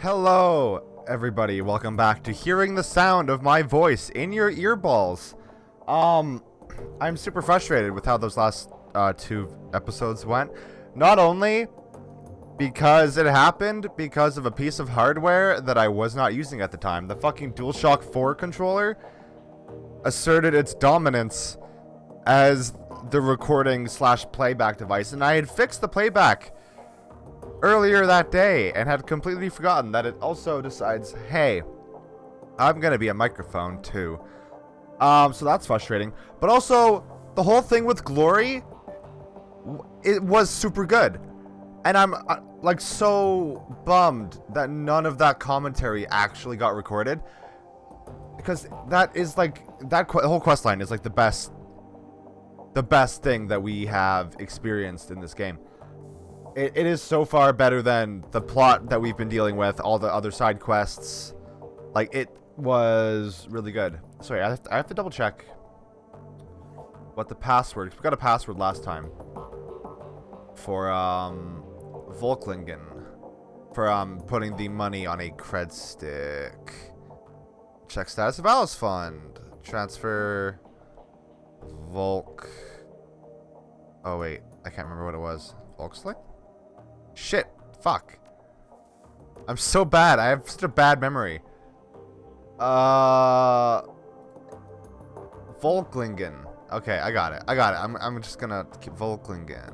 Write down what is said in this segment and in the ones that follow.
Hello, everybody. Welcome back to hearing the sound of my voice in your earballs. I'm super frustrated with how those last two episodes went. Not only because it happened because of a piece of hardware that I was not using at the time. The fucking DualShock 4 controller asserted its dominance as the recording / playback device, and I had fixed the playback earlier that day and had completely forgotten that it also decides, hey, I'm gonna be a microphone too. So that's frustrating. But also, the whole thing with Glory, it was super good. And I'm like so bummed that none of that commentary actually got recorded. Because that is like, that whole quest line is like the best thing that we have experienced in this game. It is so far better than the plot that we've been dealing with, all the other side quests. Like, it was really good. Sorry, I have to double check what the password, 'cause we got a password last time for Volklingen, for putting the money on a cred stick. Check status of Alice Fund. Transfer Volk. Oh wait, I can't remember what it was. Volkslick? Shit. Fuck. I'm so bad. I have such a bad memory. Volklingen. Okay, I got it. I'm just gonna keep Volklingen.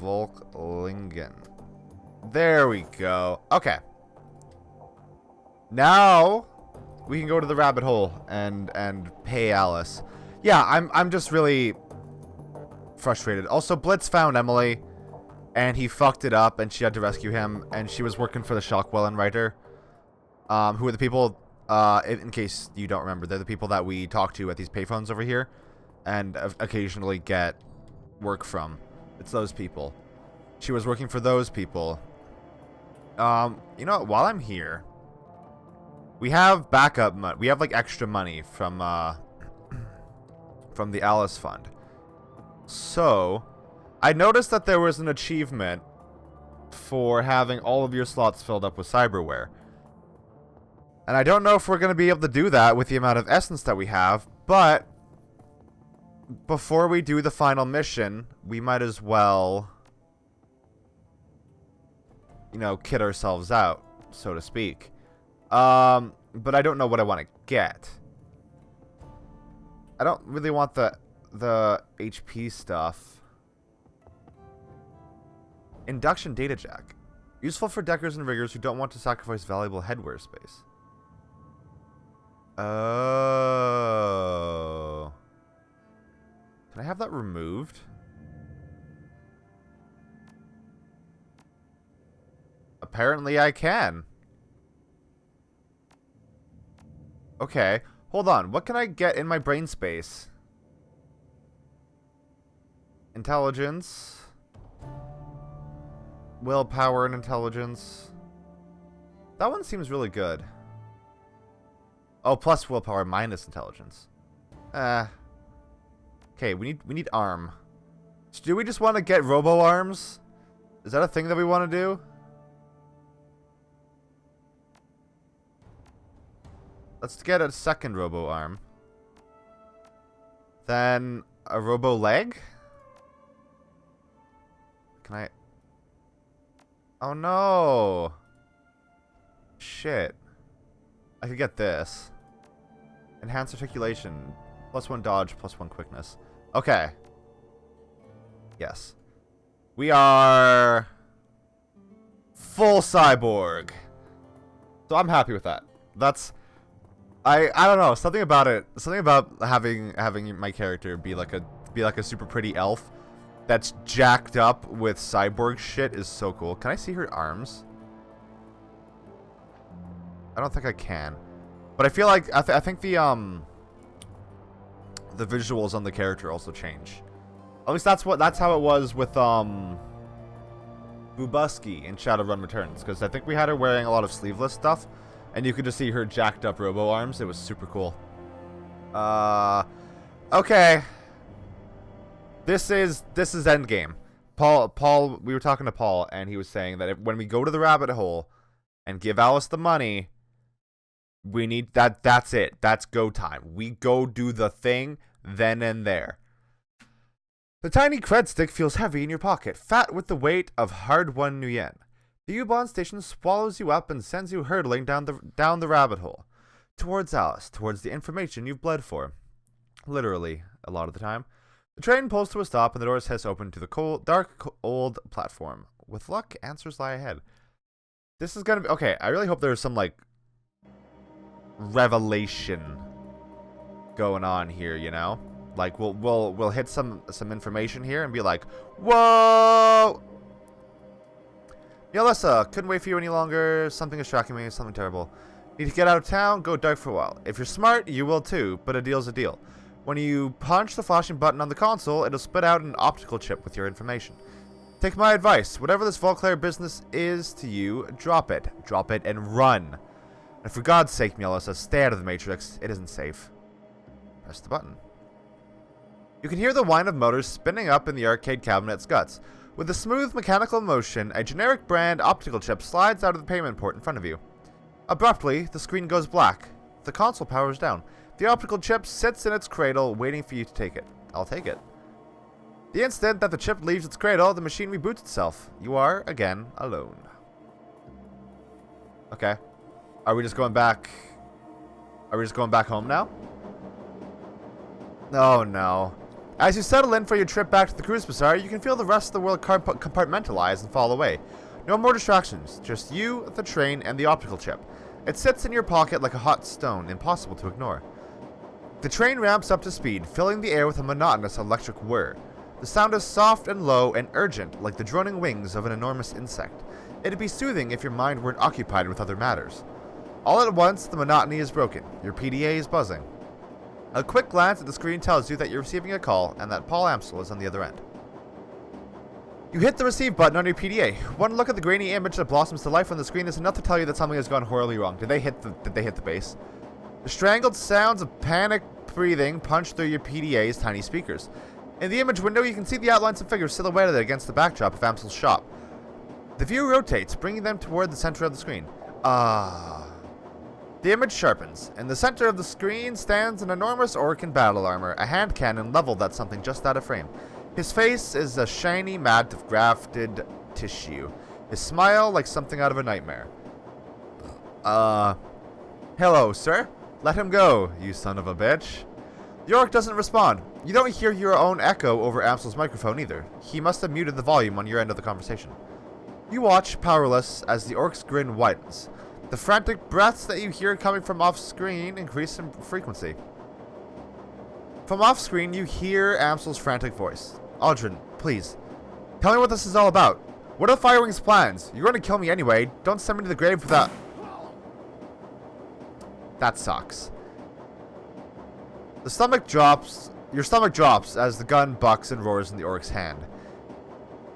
Volklingen. There we go. Okay. Now we can go to the rabbit hole and pay Alice. Yeah, I'm just really frustrated. Also, Blitz found Emily, and he fucked it up, and she had to rescue him, and she was working for the Shockwellen writer, who are the people, in case you don't remember, they're the people that we talk to at these payphones over here, and occasionally get work from. It's those people. She was working for those people. You know what, while I'm here, we have backup money. We have, like, extra money from the Alice Fund. So, I noticed that there was an achievement for having all of your slots filled up with cyberware. And I don't know if we're going to be able to do that with the amount of essence that we have, but before we do the final mission, we might as well, you know, kid ourselves out, so to speak. But I don't know what I want to get. I don't really want the HP stuff. Induction data jack. Useful for deckers and riggers who don't want to sacrifice valuable headwear space. Oh. Can I have that removed? Apparently I can. Okay. Hold on. What can I get in my brain space? Intelligence. Willpower and intelligence. That one seems really good. Oh, plus willpower minus intelligence. Okay, we need arm. So do we just want to get robo arms? Is that a thing that we want to do? Let's get a second robo arm. Then a robo leg? Can I... Oh no! Shit. I could get this. Enhanced articulation. +1 dodge, +1 quickness. Okay. Yes. We are... full cyborg. So I'm happy with that. That's... I don't know, something about it. Something about having my character be like a super pretty elf that's jacked up with cyborg shit is so cool. Can I see her arms? I don't think I can. But I feel like I think the visuals on the character also change. At least that's how it was with Bubusky in Shadowrun Returns, because I think we had her wearing a lot of sleeveless stuff. And you could just see her jacked up robo arms. It was super cool. Okay. This is endgame. Paul, we were talking to Paul, and he was saying that when we go to the rabbit hole and give Alice the money, we need that. That's it. That's go time. We go do the thing then and there. The tiny cred stick feels heavy in your pocket, fat with the weight of hard-won new yen. The U-Bahn station swallows you up and sends you hurtling down the rabbit hole. Towards Alice, towards the information you've bled for. Literally, a lot of the time. The train pulls to a stop and the doors hiss open to the cold, dark, old platform. With luck, answers lie ahead. This is gonna be... Okay, I really hope there's some, like, revelation going on here, you know? Like, we'll hit some information here and be like, whoa! Meowlissa, couldn't wait for you any longer. Something is tracking me, something terrible. Need to get out of town, go dark for a while. If you're smart, you will too, but a deal's a deal. When you punch the flashing button on the console, it'll spit out an optical chip with your information. Take my advice, whatever this Volclair business is to you, drop it. Drop it and run. And for God's sake, Meowlissa, stay out of the Matrix. It isn't safe. Press the button. You can hear the whine of motors spinning up in the arcade cabinet's guts. With a smooth mechanical motion, a generic brand optical chip slides out of the payment port in front of you. Abruptly, the screen goes black. The console powers down. The optical chip sits in its cradle, waiting for you to take it. I'll take it. The instant that the chip leaves its cradle, the machine reboots itself. You are, again, alone. Okay. Are we just going back... Are we just going back home now? Oh, no. As you settle in for your trip back to the cruise bazaar, you can feel the rest of the world compartmentalize and fall away. No more distractions, just you, the train, and the optical chip. It sits in your pocket like a hot stone, impossible to ignore. The train ramps up to speed, filling the air with a monotonous electric whir. The sound is soft and low and urgent, like the droning wings of an enormous insect. It'd be soothing if your mind weren't occupied with other matters. All at once, the monotony is broken. Your PDA is buzzing. A quick glance at the screen tells you that you're receiving a call and that Paul Amsel is on the other end. You hit the receive button on your PDA. One look at the grainy image that blossoms to life on the screen is enough to tell you that something has gone horribly wrong. Did they hit the base? The strangled sounds of panic breathing punch through your PDA's tiny speakers. In the image window, you can see the outlines of figures silhouetted against the backdrop of Amsel's shop. The view rotates, bringing them toward the center of the screen. The image sharpens. In the center of the screen stands an enormous orc in battle armor, a hand cannon leveled at something just out of frame. His face is a shiny mat of grafted tissue. His smile like something out of a nightmare. Hello, sir? Let him go, you son of a bitch. The orc doesn't respond. You don't hear your own echo over Amsel's microphone either. He must have muted the volume on your end of the conversation. You watch, powerless, as the orc's grin widens. The frantic breaths that you hear coming from off-screen increase in frequency. From off-screen, you hear Amsel's frantic voice. Aldrin, please, tell me what this is all about. What are the Firewing's plans? You're going to kill me anyway. Don't send me to the grave without... That sucks. Your stomach drops as the gun bucks and roars in the orc's hand.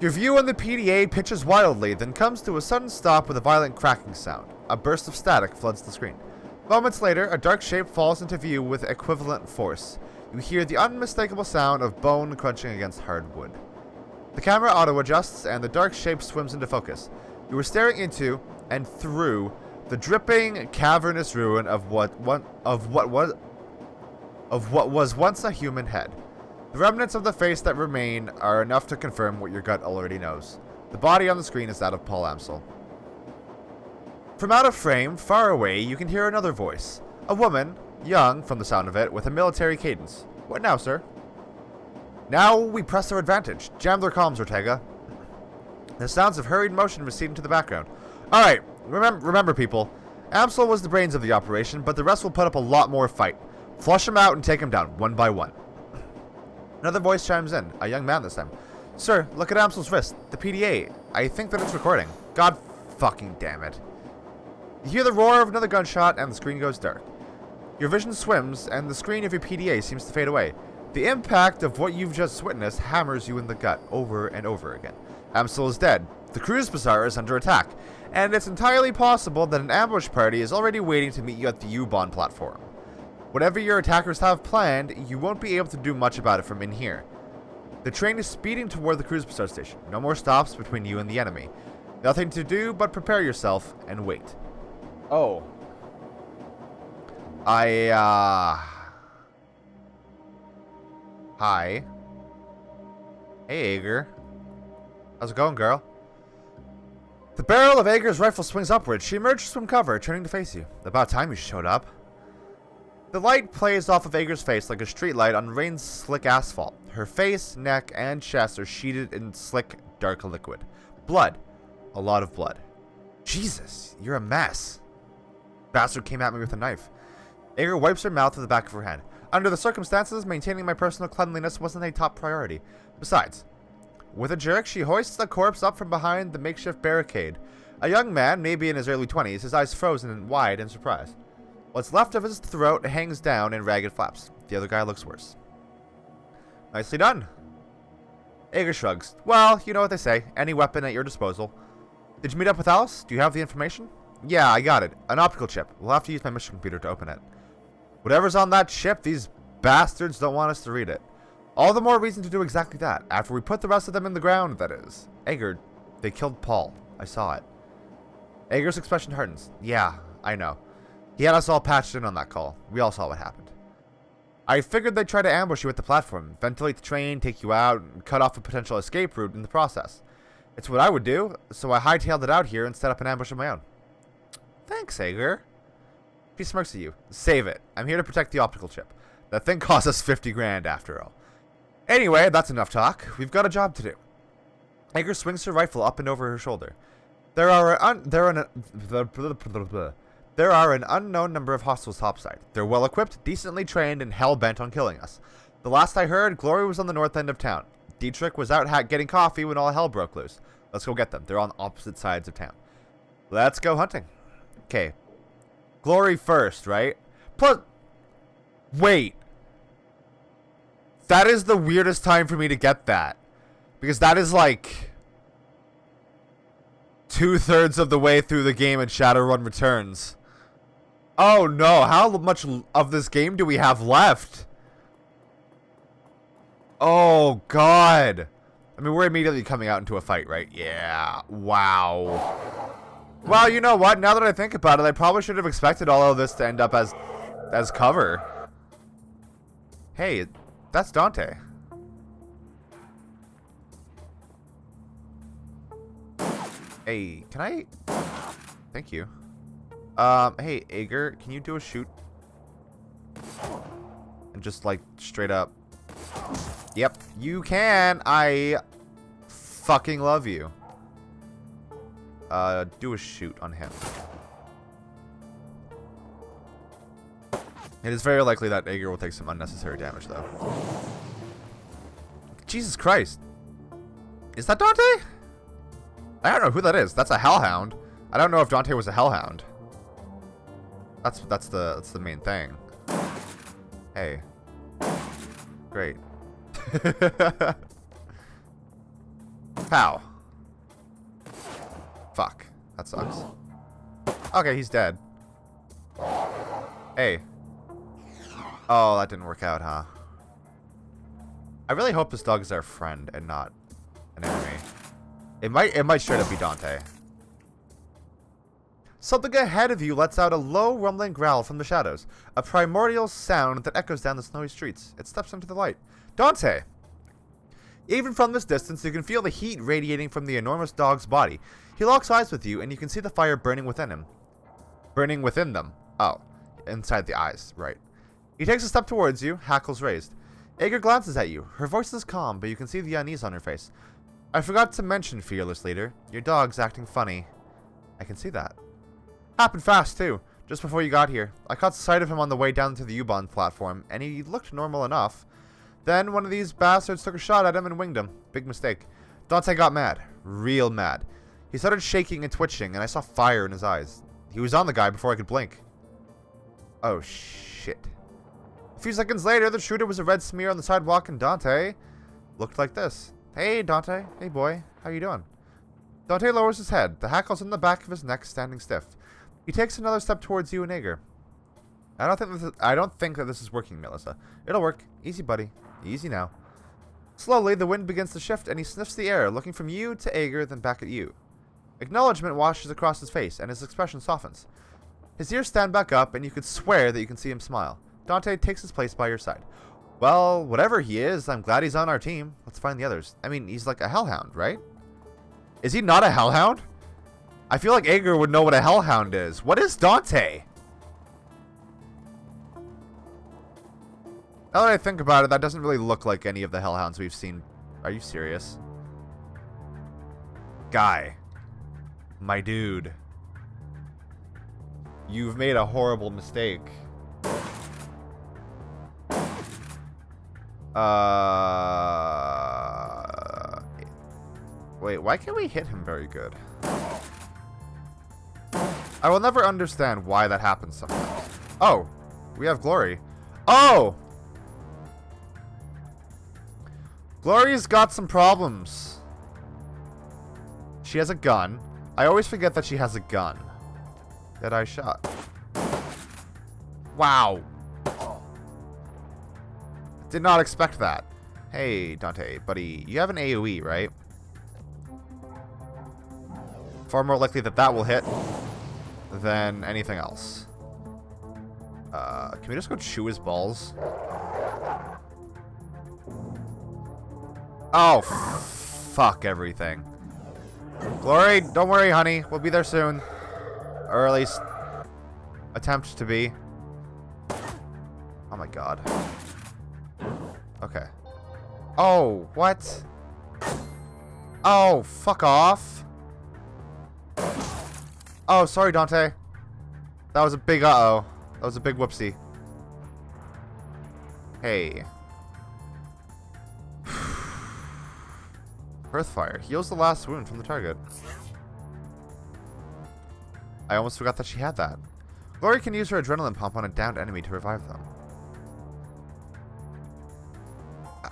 Your view on the PDA pitches wildly, then comes to a sudden stop with a violent cracking sound. A burst of static floods the screen. Moments later, a dark shape falls into view with equivalent force. You hear the unmistakable sound of bone crunching against hard wood. The camera auto-adjusts, and the dark shape swims into focus. You are staring into and through the dripping, cavernous ruin of what was once a human head. The remnants of the face that remain are enough to confirm what your gut already knows. The body on the screen is that of Paul Amsel. From out of frame, far away, you can hear another voice. A woman, young from the sound of it, with a military cadence. What now, sir? Now we press our advantage. Jam their comms, Ortega. The sounds of hurried motion recede into the background. Alright, remember people, Amsel was the brains of the operation, but the rest will put up a lot more fight. Flush him out and take him down, one by one. Another voice chimes in, a young man this time. Sir, look at Amsel's wrist, the PDA. I think that it's recording. God fucking damn it. You hear the roar of another gunshot and the screen goes dark. Your vision swims and the screen of your PDA seems to fade away. The impact of what you've just witnessed hammers you in the gut over and over again. Amsel is dead. The cruise bazaar is under attack. And it's entirely possible that an ambush party is already waiting to meet you at the U-Bahn platform. Whatever your attackers have planned, you won't be able to do much about it from in here. The train is speeding toward the cruise station. No more stops between you and the enemy. Nothing to do but prepare yourself and wait. Oh. Hi. Hey, Ager. How's it going, girl? The barrel of Ager's rifle swings upward. She emerges from cover, turning to face you. About time you showed up. The light plays off of Ager's face like a streetlight on rain's slick asphalt. Her face, neck, and chest are sheeted in slick, dark liquid. Blood. A lot of blood. Jesus, you're a mess. Bastard came at me with a knife. Ager wipes her mouth with the back of her hand. Under the circumstances, maintaining my personal cleanliness wasn't a top priority. Besides, with a jerk, she hoists the corpse up from behind the makeshift barricade. A young man, maybe in his early 20s, his eyes frozen and wide in surprise. What's left of his throat hangs down in ragged flaps. The other guy looks worse. Nicely done. Ager shrugs. Well, you know what they say. Any weapon at your disposal. Did you meet up with Alice? Do you have the information? Yeah, I got it. An optical chip. We'll have to use my mission computer to open it. Whatever's on that chip, these bastards don't want us to read it. All the more reason to do exactly that. After we put the rest of them in the ground, that is. Ager, they killed Paul. I saw it. Ager's expression hardens. Yeah, I know. He had us all patched in on that call. We all saw what happened. I figured they'd try to ambush you at the platform, ventilate the train, take you out, and cut off a potential escape route in the process. It's what I would do, so I hightailed it out here and set up an ambush of my own. Thanks, Ager. He smirks at you. Save it. I'm here to protect the optical chip. That thing cost us 50 grand after all. Anyway, that's enough talk. We've got a job to do. Ager swings her rifle up and over her shoulder. There are an unknown number of hostiles topside. They're well equipped, decently trained, and hell-bent on killing us. The last I heard, Glory was on the north end of town. Dietrich was out getting coffee when all hell broke loose. Let's go get them. They're on opposite sides of town. Let's go hunting. Okay. Glory first, right? Plus, wait. That is the weirdest time for me to get that. Because that is like 2/3 of the way through the game and Shadowrun Returns. Oh no, how much of this game do we have left? Oh god. I mean, we're immediately coming out into a fight, right? Yeah. Wow. Well, you know what? Now that I think about it, I probably should have expected all of this to end up as cover. Hey, that's Dante. Hey, can I? Thank you. Hey, Ager, can you do a shoot? And just like straight up. Yep, you can. I fucking love you. Do a shoot on him. It is very likely that Ager will take some unnecessary damage, though. Jesus Christ. Is that Dante? I don't know who that is. That's a hellhound. I don't know if Dante was a hellhound. That's the main thing. Hey. Great. Pow. Fuck. That sucks. Okay, he's dead. Hey. Oh, that didn't work out, huh? I really hope this dog is our friend and not an enemy. It might straight up be Dante. Something ahead of you lets out a low rumbling growl from the shadows, a primordial sound that echoes down the snowy streets. It steps into the light. Dante! Even from this distance, you can feel the heat radiating from the enormous dog's body. He locks eyes with you, and you can see the fire burning within him. Burning within them. Oh, inside the eyes, right. He takes a step towards you, hackles raised. Ager glances at you. Her voice is calm, but you can see the unease on her face. I forgot to mention, fearless leader, your dog's acting funny. I can see that. Happened fast, too. Just before you got here. I caught sight of him on the way down to the U-Bahn platform, and he looked normal enough. Then one of these bastards took a shot at him and winged him. Big mistake. Dante got mad. Real mad. He started shaking and twitching, and I saw fire in his eyes. He was on the guy before I could blink. Oh, shit. A few seconds later, the shooter was a red smear on the sidewalk, and Dante looked like this. Hey, Dante. Hey, boy. How you doing? Dante lowers his head, the hackles in the back of his neck standing stiff. He takes another step towards you and Ager. I don't think that this is working, Meowlissa. It'll work. Easy, buddy. Easy now. Slowly, the wind begins to shift, and he sniffs the air, looking from you to Ager, then back at you. Acknowledgement washes across his face, and his expression softens. His ears stand back up, and you could swear that you can see him smile. Dante takes his place by your side. Well, whatever he is, I'm glad he's on our team. Let's find the others. I mean, he's like a hellhound, right? Is he not a hellhound? I feel like Ager would know what a hellhound is. What is Dante? Now that I think about it, that doesn't really look like any of the hellhounds we've seen. Are you serious? Guy. My dude. You've made a horrible mistake. Wait, why can't we hit him very good? I will never understand why that happens sometimes. Oh, we have Glory. Oh! Glory's got some problems. She has a gun. I always forget that she has a gun that I shot. Wow. Did not expect that. Hey, Dante, buddy, you have an AoE, right? Far more likely that that will hit than anything else. Can we just go chew his balls? Oh, fuck everything. Glory, don't worry, honey. We'll be there soon. Or at least attempt to be. Oh my god. Okay. Oh, what? Oh, fuck off. Oh, sorry, Dante. That was a big uh-oh. That was a big whoopsie. Hey. Earthfire. Heals the last wound from the target. I almost forgot that she had that. Glory can use her adrenaline pump on a downed enemy to revive them.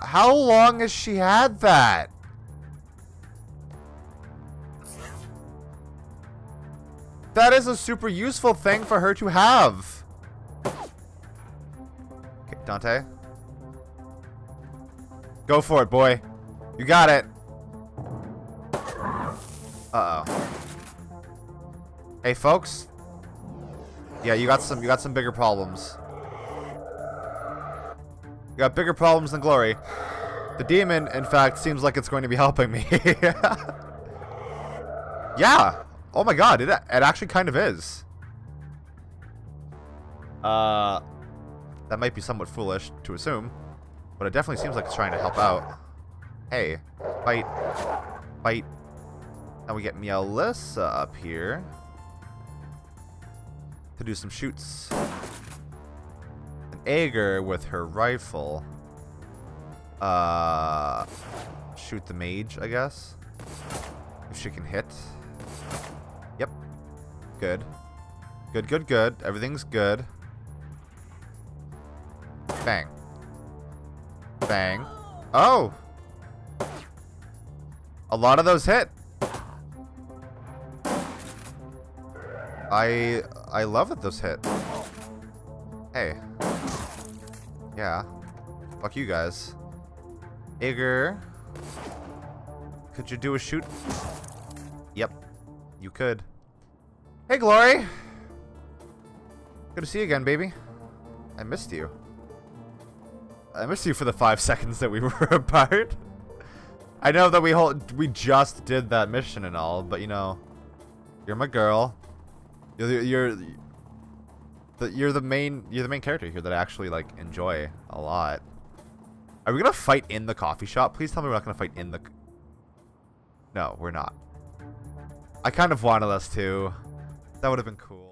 How long has she had that? That is a super useful thing for her to have. Okay, Dante. Go for it, boy. You got it. Uh-oh. Hey, folks. Yeah, you got some bigger problems. You got bigger problems than Glory. The demon, in fact, seems like it's going to be helping me. Yeah. Oh my god, it actually kind of is. That might be somewhat foolish to assume, but it definitely seems like it's trying to help out. Hey, fight. Fight. Now we get Meowlissa up here to do some shoots. And Ager with her rifle. Shoot the mage, I guess. If she can hit. Yep. Good. Good, good, good. Everything's good. Bang. Bang. Oh! A lot of those hit. I love that those hit. Hey. Yeah. Fuck you guys. Ager. Could you do a shoot? Yep. You could. Hey, Glory. Good to see you again, baby. I missed you. I missed you for the 5 seconds that we were apart. I know that we just did that mission and all, but you know, you're my girl. You're the main character here that I actually like enjoy a lot. Are we gonna fight in the coffee shop? Please tell me we're not gonna fight in the. No, we're not. I kind of wanted us to. That would have been cool.